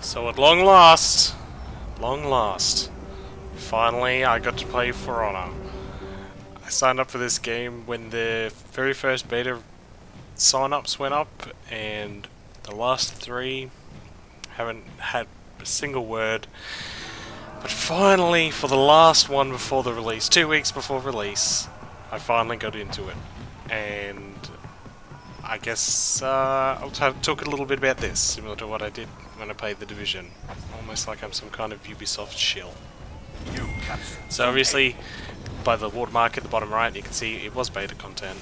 So at long last, finally I got to play For Honor. I signed up for this game when the very first beta sign-ups went up, and the last three haven't had a single word. But finally, for the last one before the release, 2 weeks before release, I finally got into it. And I guess I'll talk a little bit about this, similar to what I did when I played The Division. Almost like I'm some kind of Ubisoft shill. So obviously, by the watermark at the bottom right, you can see it was beta content.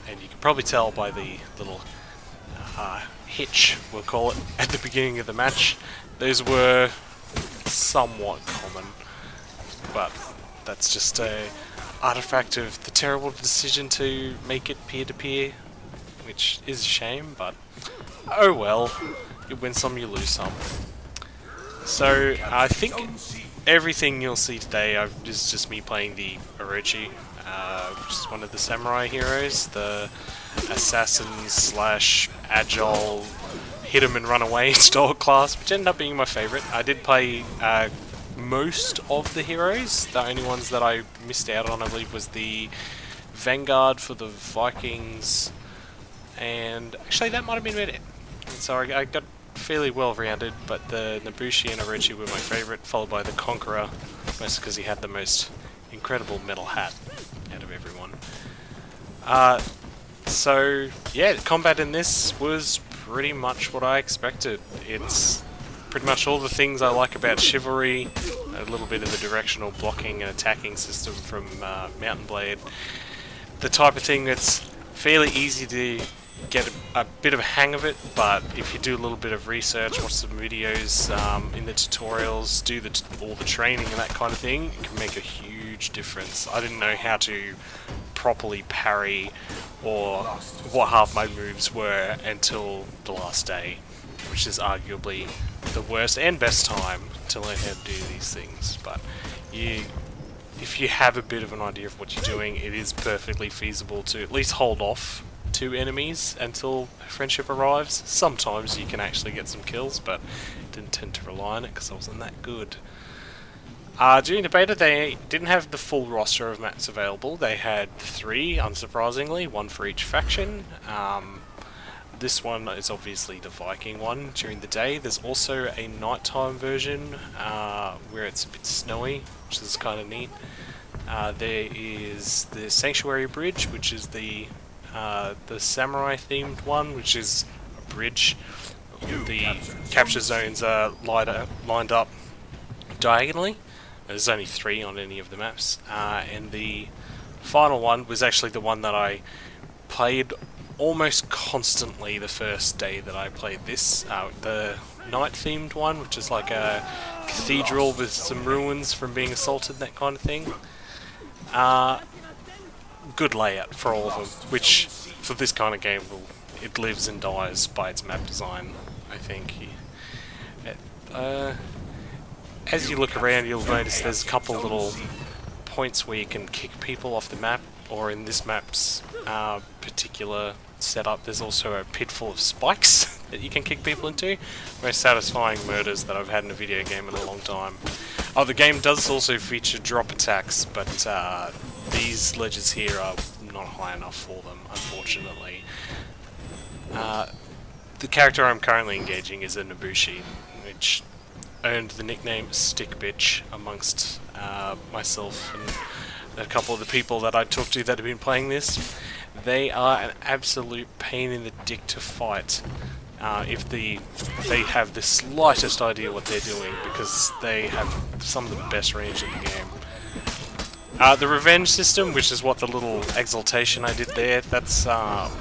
And you can probably tell by the little hitch, we'll call it, at the beginning of the match. Those were somewhat common, but that's just a artifact of the terrible decision to make it peer-to-peer, which is a shame, but oh well, you win some, you lose some. So I think everything you'll see today is just me playing the Orochi, which is one of the samurai heroes, the assassin slash agile hit 'em and run away style class, which ended up being my favourite. I did play most of the heroes. The only ones that I missed out on, I believe, was the Vanguard for the Vikings, and actually that might have been about it. So I got fairly well rounded, but the Nobushi and Orochi were my favourite, followed by the Conqueror, mostly because he had the most incredible metal hat out of everyone. So yeah, the combat in this was pretty much what I expected. It's pretty much all the things I like about Chivalry, a little bit of the directional blocking and attacking system from Mount & Blade. The type of thing that's fairly easy to get a bit of a hang of it, but if you do a little bit of research, watch some videos in the tutorials, do all the training and that kind of thing, it can make a huge difference. I didn't know how to properly parry or what half my moves were until the last day, which is arguably the worst and best time to learn how to do these things. But if you have a bit of an idea of what you're doing, it is perfectly feasible to at least hold off two enemies until friendship arrives. Sometimes you can actually get some kills, but didn't tend to rely on it because I wasn't that good. During the beta, they didn't have the full roster of maps available. They had 3, unsurprisingly, 1 for each faction. This one is obviously the Viking one during the day. There's also a nighttime version where it's a bit snowy, which is kind of neat. There is the Sanctuary Bridge, which is the samurai themed one, which is a bridge. The capture zones are lined up diagonally. There's only 3 on any of the maps, and the final one was actually the one that I played almost constantly the first day that I played this, the night themed one, which is like a cathedral with some ruins from being assaulted, that kind of thing. Good layout for all of them, which for this kind of game, it lives and dies by its map design, I think. As you look around, you'll notice there's a couple little points where you can kick people off the map, or in this map's particular setup, there's also a pit full of spikes that you can kick people into. Most satisfying murders that I've had in a video game in a long time. Oh, the game does also feature drop attacks, but these ledges here are not high enough for them, unfortunately. The character I'm currently engaging is a Nobushi, which earned the nickname Stick Bitch amongst myself and a couple of the people that I talked to that have been playing this. They are an absolute pain in the dick to fight if they have the slightest idea what they're doing, because they have some of the best range in the game. The revenge system, which is what the little exaltation I did there, that's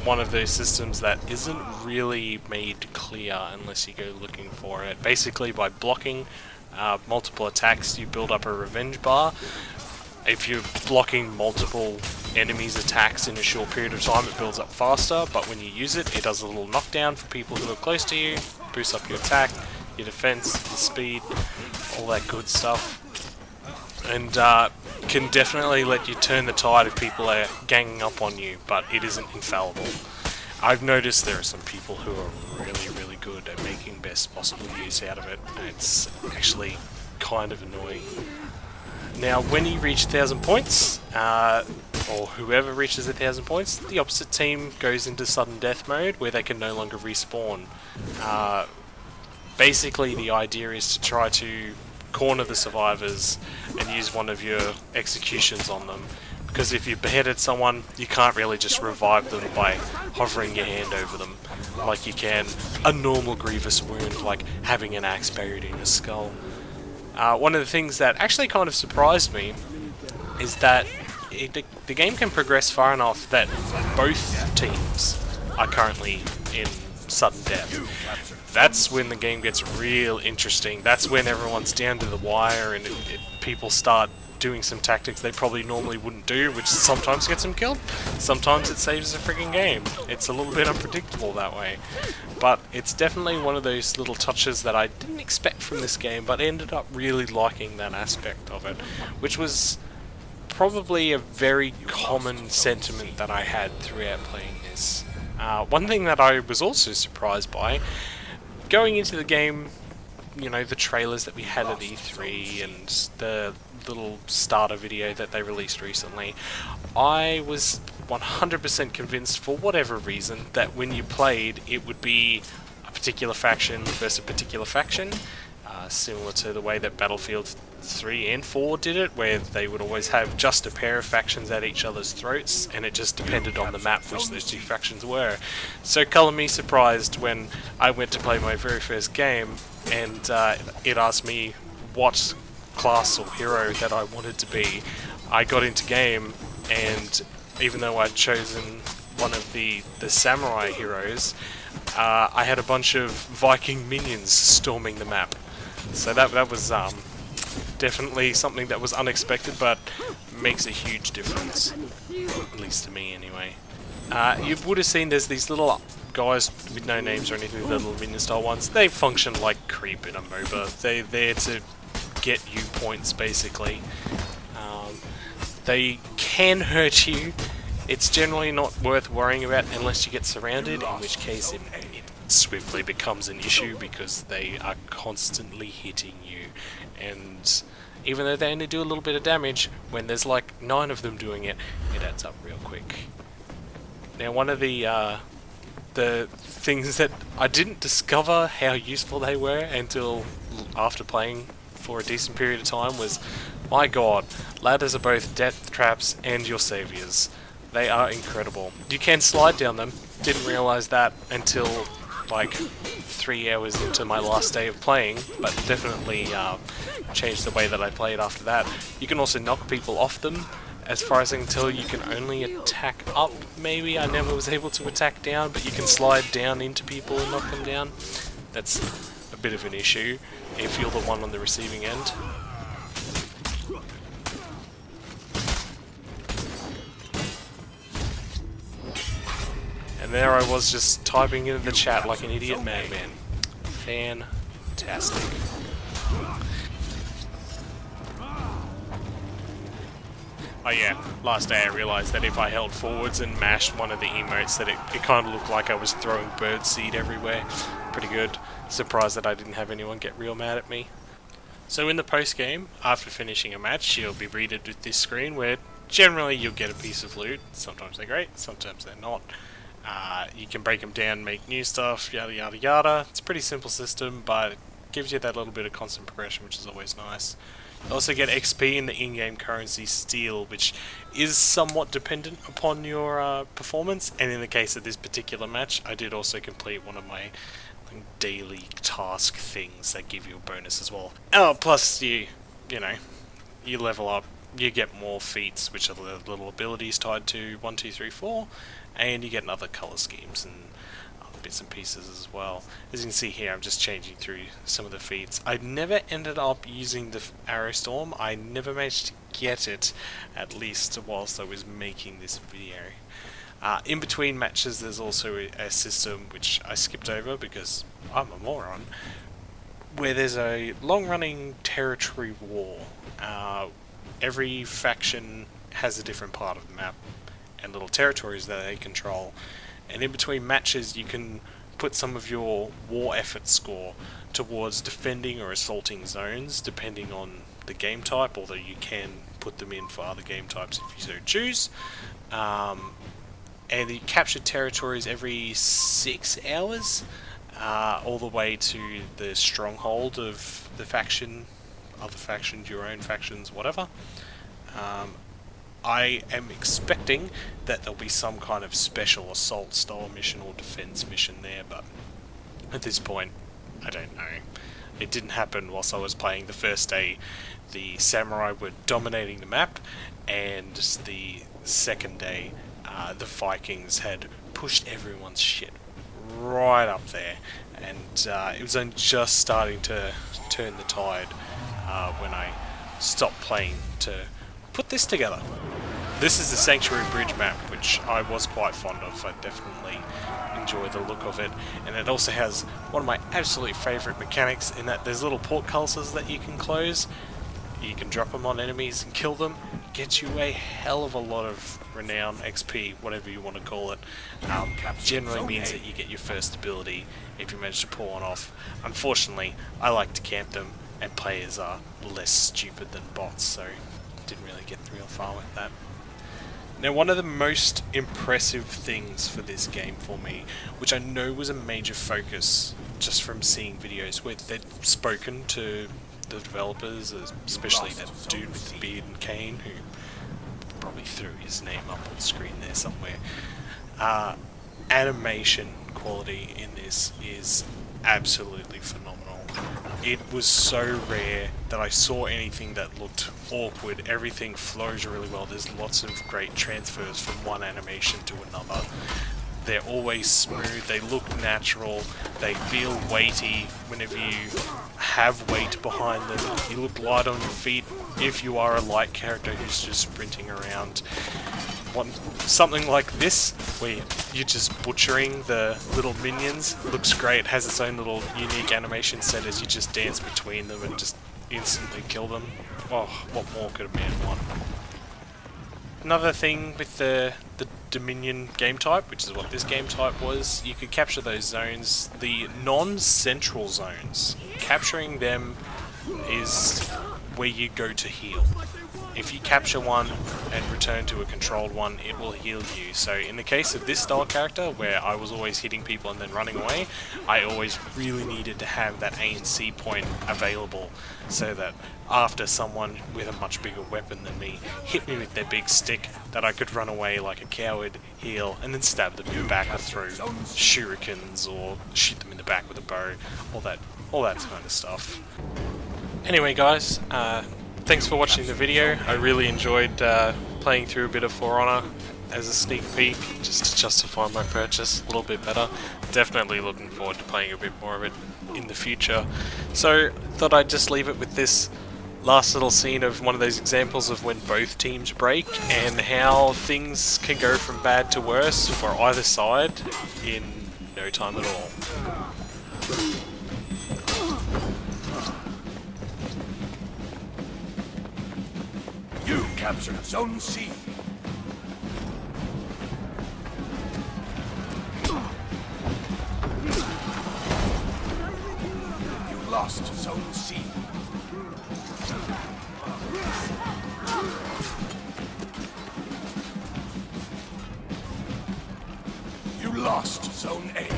one of those systems that isn't really made clear unless you go looking for it. Basically, by blocking multiple attacks, you build up a revenge bar. If you're blocking multiple enemies' attacks in a short period of time, it builds up faster, but when you use it, it does a little knockdown for people who are close to you, boosts up your attack, your defense, your speed, all that good stuff. And can definitely let you turn the tide if people are ganging up on you, but it isn't infallible. I've noticed there are some people who are really, really good at making best possible use out of it. It's actually kind of annoying. Now, when you reach 1,000 points, or whoever reaches 1,000 points, the opposite team goes into sudden death mode where they can no longer respawn. Basically, the idea is to try to corner the survivors and use one of your executions on them. Because if you beheaded someone, you can't really just revive them by hovering your hand over them like you can a normal grievous wound, like having an axe buried in your skull. One of the things that actually kind of surprised me is that the game can progress far enough that both teams are currently in sudden death. That's when the game gets real interesting. That's when everyone's down to the wire and people start doing some tactics they probably normally wouldn't do, which sometimes gets them killed, sometimes it saves the frigging game. It's a little bit unpredictable that way. But it's definitely one of those little touches that I didn't expect from this game, but ended up really liking that aspect of it, which was probably a very common sentiment that I had throughout playing this. One thing that I was also surprised by, going into the game, you know, the trailers that we had at E3 and the little starter video that they released recently, I was 100% convinced, for whatever reason, that when you played, it would be a particular faction versus a particular faction, similar to the way that Battlefield 3 and 4 did it, where they would always have just a pair of factions at each other's throats, and it just depended on the map which those two factions were. So colour me surprised when I went to play my very first game, and it asked me what class or hero that I wanted to be. I got into game, and even though I'd chosen one of the samurai heroes, I had a bunch of Viking minions storming the map. So that was definitely something that was unexpected, but makes a huge difference, at least to me anyway. You would have seen there's these little guys with no names or anything, the little minion style ones. They function like creep in a MOBA. They're there to get you points, basically. They can hurt you. It's generally not worth worrying about unless you get surrounded, in which case it swiftly becomes an issue because they are constantly hitting you. And even though they only do a little bit of damage, when there's like 9 of them doing it, it adds up real quick. Now, one of the things that I didn't discover how useful they were until after playing for a decent period of time was, my god, ladders are both death traps and your saviors. They are incredible. You can slide down them. Didn't realise that until like 3 hours into my last day of playing, but definitely changed the way that I played after that. You can also knock people off them. As far as I can tell, you can only attack up, maybe. I never was able to attack down, but you can slide down into people and knock them down. That's a bit of an issue if you're the one on the receiving end. And there I was just typing into the chat like an idiot madman. Fantastic. Oh yeah, last day I realised that if I held forwards and mashed one of the emotes that it kind of looked like I was throwing birdseed everywhere. Pretty good. Surprised that I didn't have anyone get real mad at me. So in the post-game, after finishing a match, you'll be greeted with this screen where generally you'll get a piece of loot. Sometimes they're great, sometimes they're not. You can break them down, make new stuff, yada yada yada. It's a pretty simple system, but it gives you that little bit of constant progression, which is always nice. You also get XP in the in-game currency steel, which is somewhat dependent upon your performance, and in the case of this particular match, I did also complete one of my daily task things that give you a bonus as well. Oh, plus you level up, you get more feats, which are the little abilities tied to 1, 2, 3, 4, and you get other colour schemes and other bits and pieces as well. As you can see here, I'm just changing through some of the feats. I never ended up using the Arrow Storm. I never managed to get it, at least whilst I was making this video. In between matches, there's also a system which I skipped over because I'm a moron, where there's a long-running territory war. Every faction has a different part of the map and little territories that they control, and in between matches you can put some of your war effort score towards defending or assaulting zones, depending on the game type, although you can put them in for other game types if you so choose. And you capture territories every 6 hours, all the way to the stronghold of the faction, other factions, your own factions, whatever. I am expecting that there'll be some kind of special assault style mission or defense mission there, but at this point, I don't know. It didn't happen whilst I was playing. The first day, the samurai were dominating the map, and the second day, the Vikings had pushed everyone's shit right up there, and it was only just starting to turn the tide when I stopped playing to put this together. This is the Sanctuary Bridge map, which I was quite fond of. I definitely enjoy the look of it, and it also has one of my absolute favourite mechanics in that there's little portcullises that you can close. You can drop them on enemies and kill them. It gets you a hell of a lot of renown, XP, whatever you want to call it. Generally means that you get your first ability if you manage to pull one off. Unfortunately, I like to camp them, and players are less stupid than bots, so didn't really get real far with that. Now, one of the most impressive things for this game for me, which I know was a major focus just from seeing videos where they'd spoken to the developers, especially that dude with the beard and cane, who probably threw his name up on the screen there somewhere. Animation quality in this is absolutely phenomenal. It was so rare that I saw anything that looked awkward. Everything flows really well. There's lots of great transfers from one animation to another. They're always smooth, they look natural, they feel weighty whenever you have weight behind them. You look light on your feet if you are a light character who's just sprinting around. Something like this, where you're just butchering the little minions, looks great, has its own little unique animation set as you just dance between them and just instantly kill them. Oh, what more could a man want? Another thing with the Dominion game type, which is what this game type was, you could capture those zones, the non-central zones. Capturing them is where you go to heal. If you capture one and return to a controlled one, it will heal you. So in the case of this style character, where I was always hitting people and then running away, I always really needed to have that ANC point available, so that after someone with a much bigger weapon than me hit me with their big stick, that I could run away like a coward, heal, and then stab them in the back through shurikens or shoot them in the back with a bow, all that kind of stuff. Anyway guys, thanks for watching the video. I really enjoyed playing through a bit of For Honor as a sneak peek, just to justify my purchase a little bit better. Definitely looking forward to playing a bit more of it in the future. So, thought I'd just leave it with this last little scene of one of those examples of when both teams break, and how things can go from bad to worse for either side in no time at all. You captured Zone C. You lost Zone C. You lost Zone A.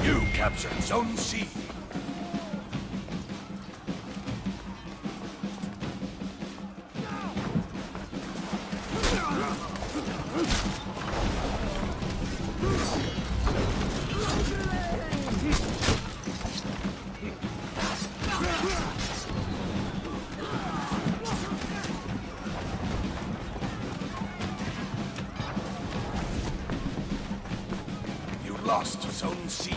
You captured Zone C. You lost Zone C.